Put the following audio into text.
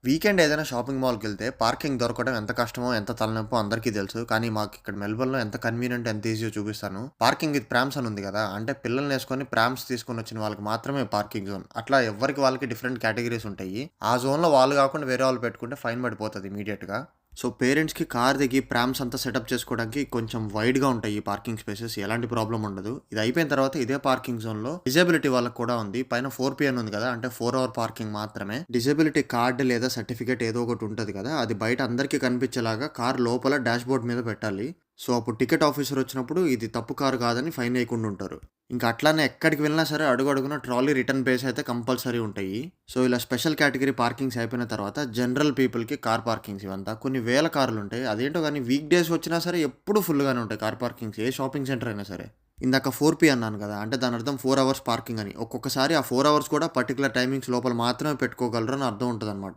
Weekend ఏదైనా shopping మాల్‌కెళ్తే parking దొరకడం ఎంత కష్టమో, ఎంత తలనొప్పో అందరికీ తెలుసు. కానీ మాకిక్కడ మెల్బోర్న్‌లో ఎంత కన్వీనియంట్, ఎంత ఈజీయో చూపిస్తాను. పార్కింగ్ విత్ ప్రామ్స్ అని ఉంది గదా! అంటే పిల్లల్నేసుకొని ప్రామ్స్ తీసుకొనొచ్చిన వాళ్ళకి మాత్రమే పార్కింగ్ జోన్. అట్లా ఎవ్వరికి వాళ్ళకి డిఫరెంట్ కేటగరీస్ ఉంటాయి. ఆ జోన్‌లో వాళ్ళు గాకుండా వేరే వాళ్ళు పెట్టుకుంటే ఫైన్ పడిపోతది ఇమ్మీడియేట్‌గా. సో, పేరెంట్స్‌కి కార్ దిగి ప్రామ్స్ అంతా సెటప్ చేసుకోవడానికి కొంచెం వైడ్‌గా ఉంటాయి ఈ పార్కింగ్ స్పేసెస్. ఎలాంటి ప్రాబ్లమ్ ఉండదు. ఇది అయిపోయిన తర్వాత ఇదే పార్కింగ్ జోన్‌లో డిజేబిలిటీ వాళ్ళకి కూడా ఉంది. పైన 4P అని ఉంది కదా! అంటే 4 అవర్ పార్కింగ్ మాత్రమే. డిజేబిలిటీ కార్డ్ లేదా సర్టిఫికేట్ ఏదో ఒకటి ఉంటది కదా! అది బయట అందరికీ కనిపించేలాగా కార్ లోపల డాష్‌బోర్డ్ మీద పెట్టాలి. సో, అప్పుడు టికెట్ ఆఫీసర్ వచ్చినప్పుడు ఇది తప్పు కారు కాదని ఫైన్ ఎయకుండా ఉంటారు. ఇంకా అట్లానే ఎక్కడికి వెళ్ళినా సరే అడుగడుగునా ట్రాలీ రిటర్న్ బేస్ అయితే కంపల్సరీ ఉంటాయి. సో, ఇలా స్పెషల్ కేటగిరీ పార్కింగ్స్ అయిపోయిన తర్వాత జనరల్ పీపుల్‌కి కార్ పార్కింగ్స్ ఇవంతా. కొన్ని వేల కార్లుంటాయి. అదేంటో గానీ వీక్ డేస్ వచ్చినా సరే ఎప్పుడు ఫుల్‌గానే ఉంటాయి కార్ పార్కింగ్స్. ఏ షాపింగ్ సెంటర్ అయినా సరే. ఇందాక 4P అన్నాను కదా! అంటే దాని అర్థం 4 అవర్స్ పార్కింగ్ అని. ఒక్కొక్కసారి ఆ 4 అవర్స్ కూడా పర్టిక్యులర్ టైమింగ్స్ లోపల మాత్రమే పెట్టుకోగలరు అని అర్థం ఉంటదనమాట.